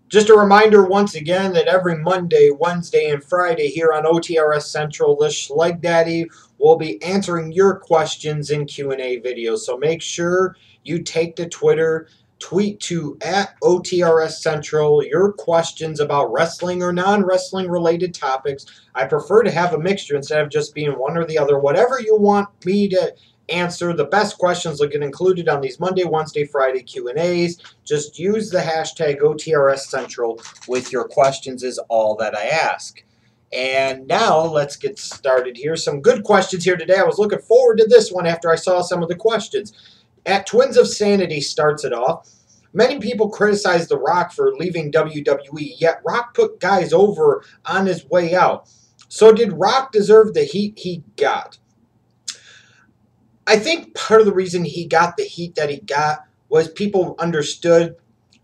Just a reminder once again that every Monday, Wednesday, and Friday here on OTRS Central, the Schleg Daddy will be answering your questions in Q&A videos. So make sure you take to Twitter, tweet to @OTRSCentral your questions about wrestling or non-wrestling related topics. I prefer to have a mixture instead of just being one or the other. Whatever you want me to answer, the best questions will get included on these Monday, Wednesday, Friday Q&As. Just use the hashtag OTRSCentral with your questions is all that I ask. And now let's get started here. Some good questions here today. I was looking forward to this one after I saw some of the questions. At Twins of Sanity starts it off. Many people criticize The Rock for leaving WWE, yet Rock put guys over on his way out. So did Rock deserve the heat he got? I think part of the reason he got the heat that he got was people understood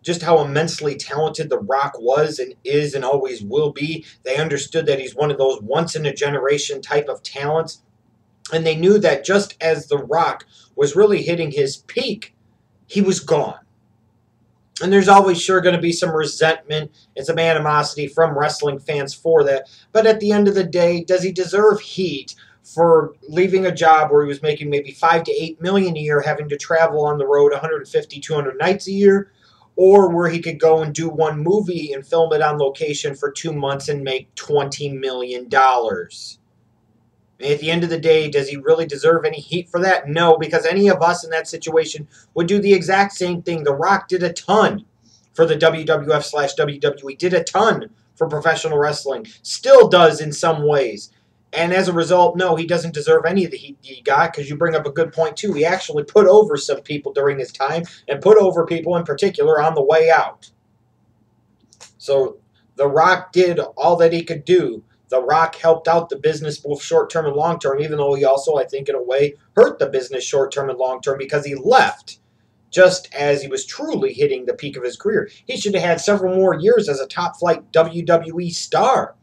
just how immensely talented The Rock was and is and always will be. They understood that he's one of those once-in-a-generation type of talents. And they knew that just as The Rock was really hitting his peak, he was gone. And there's always sure going to be some resentment and some animosity from wrestling fans for that. But at the end of the day, does he deserve heat for leaving a job where he was making maybe $5 to $8 million a year, having to travel on the road 150, 200 nights a year, or where he could go and do one movie and film it on location for 2 months and make $20 million? And at the end of the day, does he really deserve any heat for that? No, because any of us in that situation would do the exact same thing. The Rock did a ton for the WWF/WWE, did a ton for professional wrestling, still does in some ways. And as a result, no, he doesn't deserve any of the heat he got, because you bring up a good point, too. He actually put over some people during his time, and put over people in particular on the way out. So The Rock did all that he could do. The Rock helped out the business both short-term and long-term, even though he also, I think, in a way, hurt the business short-term and long-term because he left just as he was truly hitting the peak of his career. He should have had several more years as a top-flight WWE star.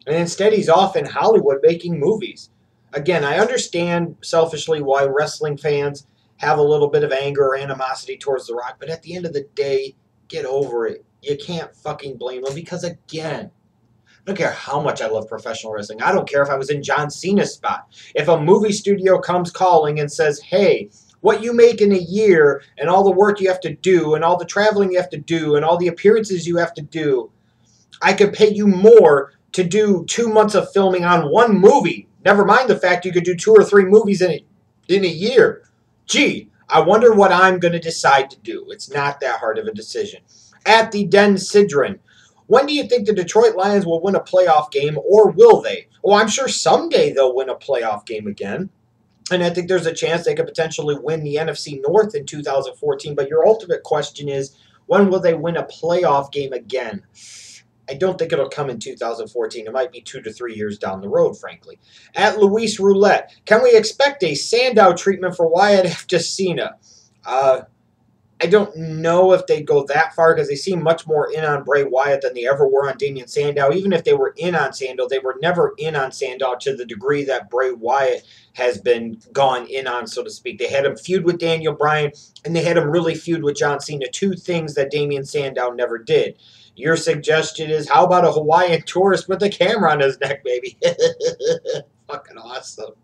And instead, he's off in Hollywood making movies. Again, I understand selfishly why wrestling fans have a little bit of anger or animosity towards The Rock, but at the end of the day, get over it. You can't fucking blame him because, again, I don't care how much I love professional wrestling. I don't care if I was in John Cena's spot. If a movie studio comes calling and says, hey, what you make in a year and all the work you have to do and all the traveling you have to do and all the appearances you have to do, I could pay you more to do 2 months of filming on one movie. Never mind the fact you could do 2 or 3 movies in a year. Gee, I wonder what I'm going to decide to do. It's not that hard of a decision. At the Den Sidron, when do you think the Detroit Lions will win a playoff game, or will they? Well, I'm sure someday they'll win a playoff game again. And I think there's a chance they could potentially win the NFC North in 2014. But your ultimate question is, when will they win a playoff game again? I don't think it'll come in 2014. It might be 2 to 3 years down the road, frankly. At Luis Roulette, can we expect a Sandow treatment for Wyatt after Cena? I don't know if they go that far because they seem much more in on Bray Wyatt than they ever were on Damian Sandow. Even if they were in on Sandow, they were never in on Sandow to the degree that Bray Wyatt has been gone in on, so to speak. They had him feud with Daniel Bryan, and they had him really feud with John Cena, 2 things that Damian Sandow never did. Your suggestion is, how about a Hawaiian tourist with a camera on his neck, baby? Fucking awesome.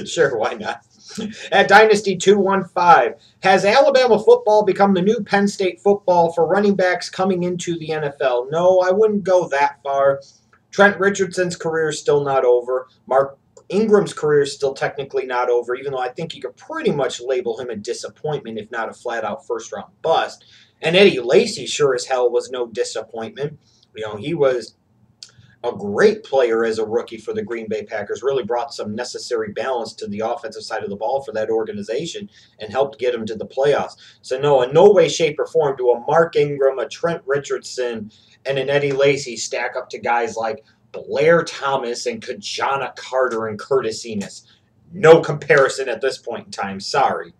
Sure, why not? At Dynasty 215, has Alabama football become the new Penn State football for running backs coming into the NFL? No, I wouldn't go that far. Trent Richardson's career is still not over. Mark Ingram's career is still technically not over, even though I think you could pretty much label him a disappointment, if not a flat-out first-round bust. And Eddie Lacy sure as hell was no disappointment. You know, he was a great player as a rookie for the Green Bay Packers, really brought some necessary balance to the offensive side of the ball for that organization and helped get them to the playoffs. So no, in no way, shape, or form do a Mark Ingram, a Trent Richardson, and an Eddie Lacy stack up to guys like Blair Thomas and Kajana Carter and Curtis Enos. No comparison at this point in time, sorry.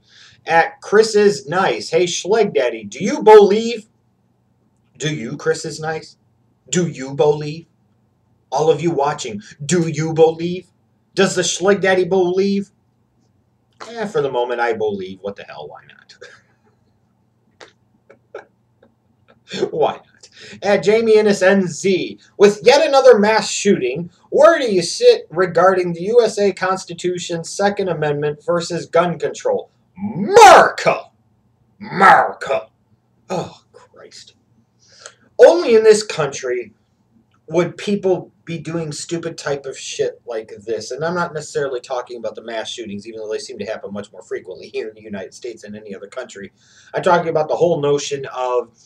At Chris is Nice, hey Schleg Daddy, do you believe? Do you, Chris is Nice? Do you believe? All of you watching, do you believe? Does the Schleg Daddy believe? For the moment, I believe. What the hell, why not? Why not? At Jamie Innes NZ, with yet another mass shooting, where do you sit regarding the USA Constitution's Second Amendment versus gun control? America! America! Oh, Christ. Only in this country would people be doing stupid type of shit like this. And I'm not necessarily talking about the mass shootings, even though they seem to happen much more frequently here in the United States than any other country. I'm talking about the whole notion of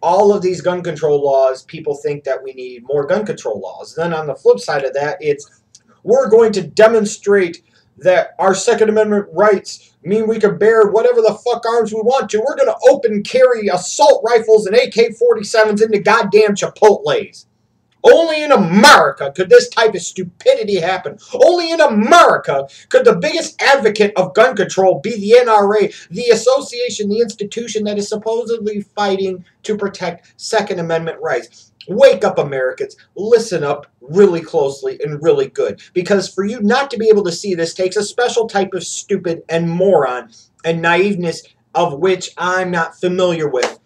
all of these gun control laws. People think that we need more gun control laws. Then on the flip side of that, it's we're going to demonstrate that our Second Amendment rights mean we can bear whatever the fuck arms we want to. We're going to open carry assault rifles and AK-47s into goddamn Chipotles. Only in America could this type of stupidity happen. Only in America could the biggest advocate of gun control be the NRA, the association, the institution that is supposedly fighting to protect Second Amendment rights. Wake up, Americans. Listen up really closely and really good. Because for you not to be able to see this takes a special type of stupid and moron and naiveness of which I'm not familiar with.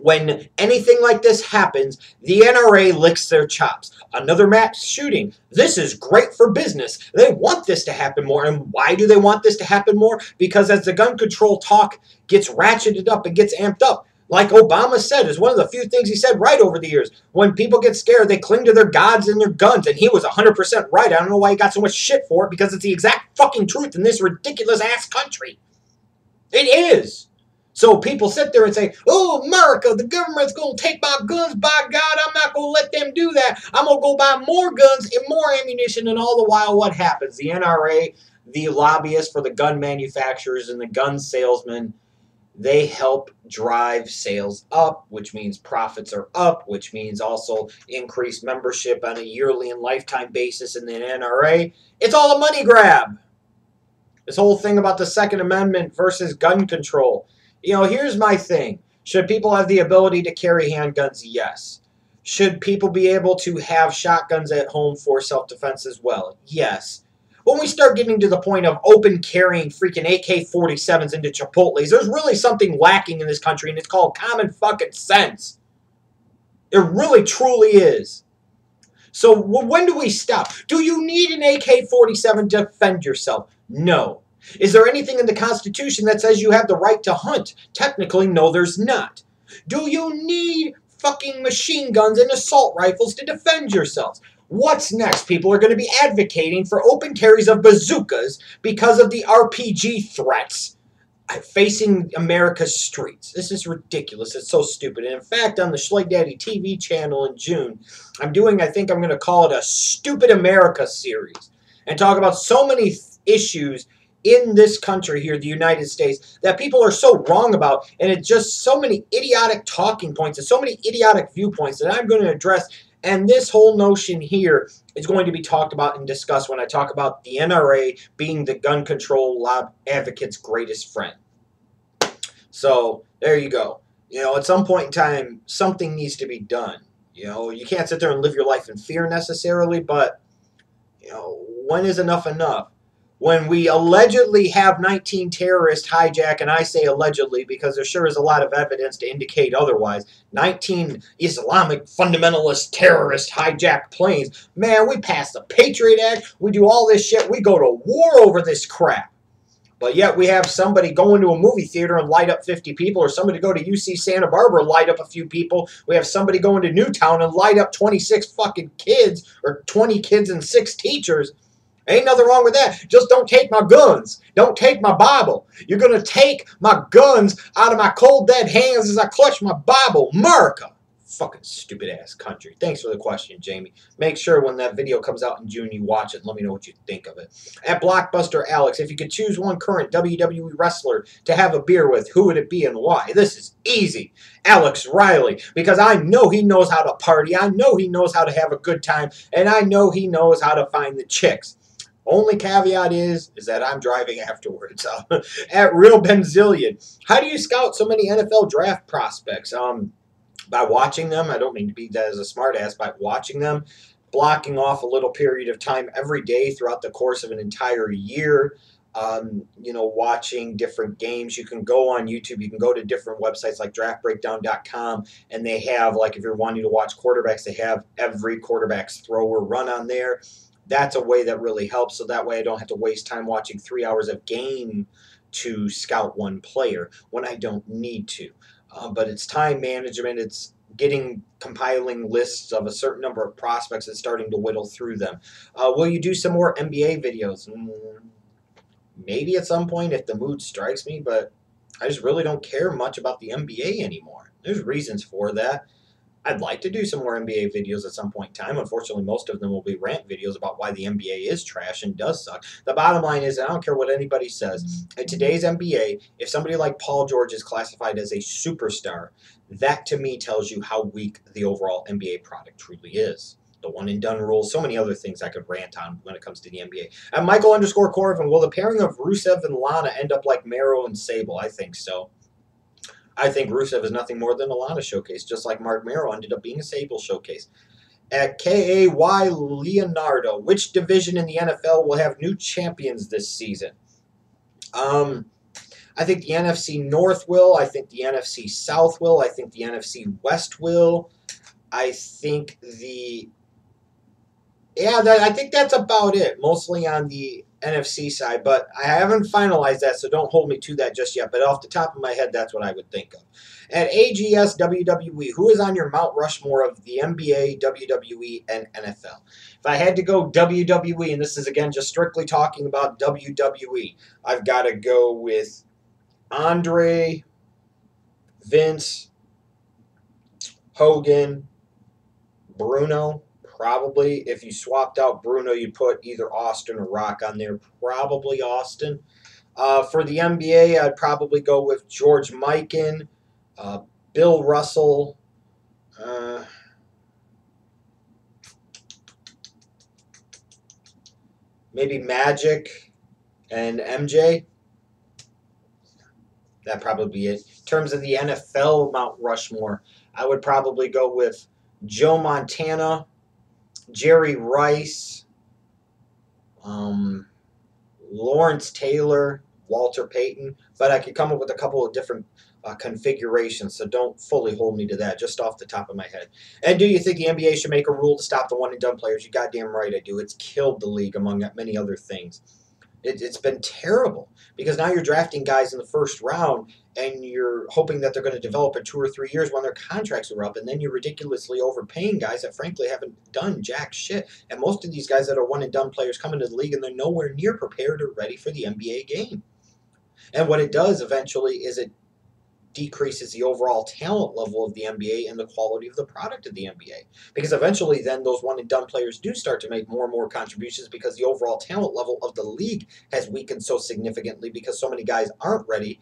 When anything like this happens, the NRA licks their chops. Another mass shooting. This is great for business. They want this to happen more. And why do they want this to happen more? Because as the gun control talk gets ratcheted up and gets amped up, like Obama said, is one of the few things he said right over the years. When people get scared, they cling to their gods and their guns. And he was 100% right. I don't know why he got so much shit for it, because it's the exact fucking truth in this ridiculous-ass country. It is. So people sit there and say, oh, America, the government's going to take my guns. By God, I'm not going to let them do that. I'm going to go buy more guns and more ammunition. And all the while, what happens? The NRA, the lobbyists for the gun manufacturers and the gun salesmen, they help drive sales up, which means profits are up, which means also increased membership on a yearly and lifetime basis in the NRA. It's all a money grab. This whole thing about the Second Amendment versus gun control. You know, here's my thing. Should people have the ability to carry handguns? Yes. Should people be able to have shotguns at home for self-defense as well? Yes. When we start getting to the point of open carrying freaking AK-47s into Chipotles, there's really something lacking in this country, and it's called common fucking sense. It really, truly is. So when do we stop? Do you need an AK-47 to defend yourself? No. Is there anything in the Constitution that says you have the right to hunt? Technically, no, there's not. Do you need fucking machine guns and assault rifles to defend yourselves? What's next? People are going to be advocating for open carries of bazookas because of the RPG threats facing America's streets. This is ridiculous. It's so stupid. And in fact, on the Schleg Daddy TV channel in June, I think I'm going to call it a Stupid America series and talk about so many issues in this country here, the United States, that people are so wrong about, and it's just so many idiotic talking points and so many idiotic viewpoints that I'm going to address. And this whole notion here is going to be talked about and discussed when I talk about the NRA being the gun control advocate's greatest friend. So there you go. You know, at some point in time, something needs to be done. You know, you can't sit there and live your life in fear necessarily, but, you know, when is enough enough? When we allegedly have 19 terrorists hijack, and I say allegedly because there sure is a lot of evidence to indicate otherwise, 19 Islamic fundamentalist terrorists hijack planes. Man, we pass the Patriot Act, we do all this shit, we go to war over this crap. But yet we have somebody going to a movie theater and light up 50 people, or somebody go to UC Santa Barbara and light up a few people. We have somebody going to Newtown and light up 26 fucking kids, or 20 kids and 6 teachers. Ain't nothing wrong with that. Just don't take my guns. Don't take my Bible. You're going to take my guns out of my cold dead hands as I clutch my Bible. America. Fucking stupid ass country. Thanks for the question, Jamie. Make sure when that video comes out in June you watch it and let me know what you think of it. At Blockbuster Alex, if you could choose one current WWE wrestler to have a beer with, who would it be and why? This is easy. Alex Riley, because I know he knows how to party. I know he knows how to have a good time, and I know he knows how to find the chicks. Only caveat is that I'm driving afterwards. At Real Benzillion, how do you scout so many NFL draft prospects? By watching them. I don't mean to be that as a smart ass. By watching them, blocking off a little period of time every day throughout the course of an entire year, watching different games. You can go on YouTube. You can go to different websites like draftbreakdown.com, and they have, like, if you're wanting to watch quarterbacks, they have every quarterback's throw or run on there. That's a way that really helps. So that way I don't have to waste time watching 3 hours of game to scout one player when I don't need to. But it's time management. It's compiling lists of a certain number of prospects and starting to whittle through them. Will you do some more NBA videos? Maybe at some point if the mood strikes me, but I just really don't care much about the NBA anymore. There's reasons for that. I'd like to do some more NBA videos at some point in time. Unfortunately, most of them will be rant videos about why the NBA is trash and does suck. The bottom line is, I don't care what anybody says. In today's NBA, if somebody like Paul George is classified as a superstar, that to me tells you how weak the overall NBA product truly is. The one and done rule, so many other things I could rant on when it comes to the NBA. At Michael_Corvin, will the pairing of Rusev and Lana end up like Mero and Sable? I think so. I think Rusev is nothing more than a Lana showcase, just like Mark Mero ended up being a Sable showcase. At KAY Leonardo, which division in the NFL will have new champions this season? I think the NFC North will. I think the NFC South will. I think the NFC West will. I think I think that's about it, mostly on the NFC side, but I haven't finalized that, so don't hold me to that just yet. But off the top of my head, that's what I would think of. At AGS WWE, who is on your Mount Rushmore of the NBA, WWE, and NFL? If I had to go WWE, and this is again just strictly talking about WWE, I've got to go with Andre, Vince, Hogan, Bruno. Probably, if you swapped out Bruno, you'd put either Austin or Rock on there. Probably Austin. For the NBA, I'd probably go with George Mikan, Bill Russell, maybe Magic and MJ. That'd probably be it. In terms of the NFL Mount Rushmore, I would probably go with Joe Montana, Jerry Rice, Lawrence Taylor, Walter Payton, but I could come up with a couple of different configurations, so don't fully hold me to that, just off the top of my head. And do you think the NBA should make a rule to stop the one-and-done players? You goddamn right I do. It's killed the league, among many other things. It's been terrible, because now you're drafting guys in the first round, and you're hoping that they're going to develop in 2 or 3 years when their contracts are up, and then you're ridiculously overpaying guys that frankly haven't done jack shit. And most of these guys that are one-and-done players come into the league, and they're nowhere near prepared or ready for the NBA game. And what it does eventually is it decreases the overall talent level of the NBA and the quality of the product of the NBA. Because eventually then those one-and-done players do start to make more and more contributions, because the overall talent level of the league has weakened so significantly because so many guys aren't ready.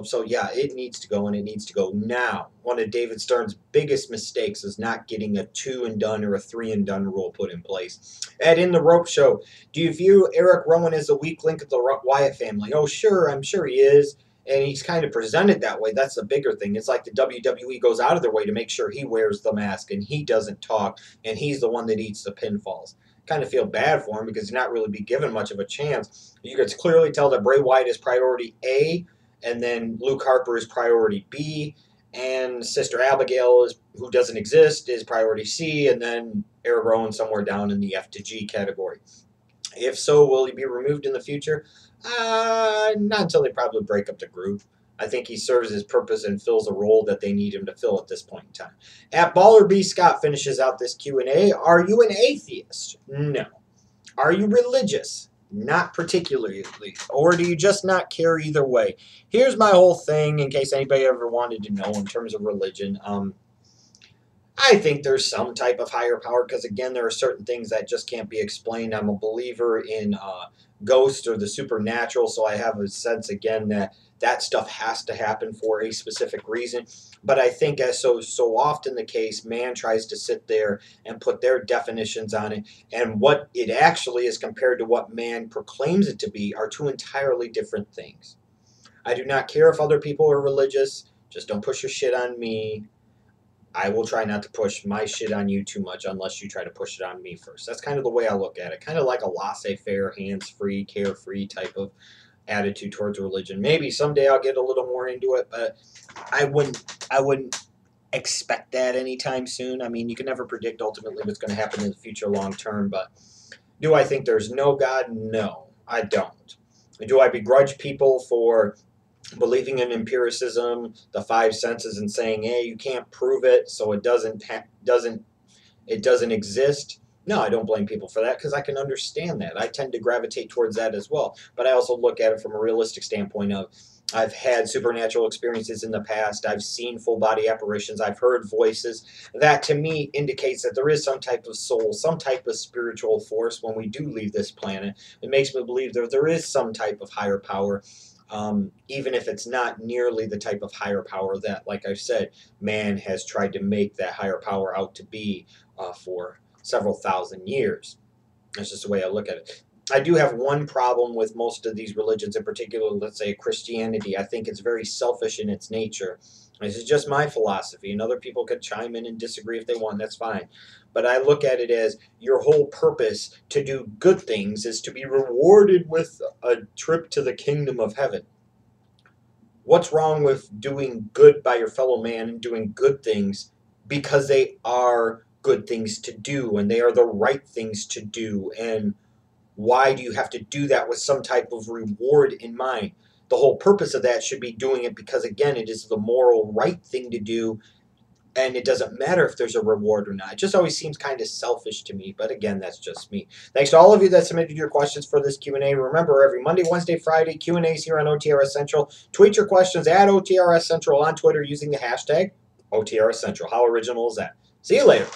So yeah, it needs to go, and it needs to go now. One of David Stern's biggest mistakes is not getting a 2-and-done or a 3-and-done rule put in place. And in the Rope Show, do you view Eric Rowan as a weak link of the Wyatt family? Oh, sure, I'm sure he is. And he's kind of presented that way. That's the bigger thing. It's like the WWE goes out of their way to make sure he wears the mask and he doesn't talk, and he's the one that eats the pinfalls. Kind of feel bad for him because he's not really be given much of a chance. You could clearly tell that Bray Wyatt is priority A, and then Luke Harper is priority B, and Sister Abigail, who doesn't exist, is priority C, and then Eric Rowan somewhere down in the F to G category. If so, will he be removed in the future? Not until they probably break up the group. I think he serves his purpose and fills a role that they need him to fill at this point in time. At Baller B, Scott finishes out this Q&A. Are you an atheist? No. Are you religious? Not particularly. Or do you just not care either way? Here's my whole thing, in case anybody ever wanted to know in terms of religion. I think there's some type of higher power, because, again, there are certain things that just can't be explained. I'm a believer in ghosts or the supernatural, so I have a sense, again, that stuff has to happen for a specific reason. But I think, as so often the case, man tries to sit there and put their definitions on it, and what it actually is compared to what man proclaims it to be are two entirely different things. I do not care if other people are religious. Just don't push your shit on me. I will try not to push my shit on you too much unless you try to push it on me first. That's kind of the way I look at it. Kind of like a laissez-faire, hands-free, carefree type of attitude towards religion. Maybe someday I'll get a little more into it, but I wouldn't expect that anytime soon. I mean, you can never predict ultimately what's going to happen in the future long term, but do I think there's no God? No, I don't. Do I begrudge people for believing in empiricism, the five senses, and saying, "Hey, you can't prove it, so it doesn't exist"? No, I don't blame people for that because I can understand that. I tend to gravitate towards that as well. But I also look at it from a realistic standpoint of I've had supernatural experiences in the past. I've seen full body apparitions. I've heard voices. That to me indicates that there is some type of soul, some type of spiritual force when we do leave this planet. It makes me believe that there is some type of higher power. Even if it's not nearly the type of higher power that, like I said, man has tried to make that higher power out to be for several thousand years. That's just the way I look at it. I do have one problem with most of these religions, in particular, let's say Christianity. I think it's very selfish in its nature. This is just my philosophy, and other people could chime in and disagree if they want. That's fine. But I look at it as your whole purpose to do good things is to be rewarded with a trip to the kingdom of heaven. What's wrong with doing good by your fellow man and doing good things because they are good things to do and they are the right things to do? And why do you have to do that with some type of reward in mind? The whole purpose of that should be doing it because, again, it is the moral right thing to do, and it doesn't matter if there's a reward or not. It just always seems kind of selfish to me, but again, that's just me. Thanks to all of you that submitted your questions for this Q&A. Remember, every Monday, Wednesday, Friday, Q&As here on OTRS Central. Tweet your questions at OTRS Central on Twitter using the hashtag OTRS Central. How original is that? See you later.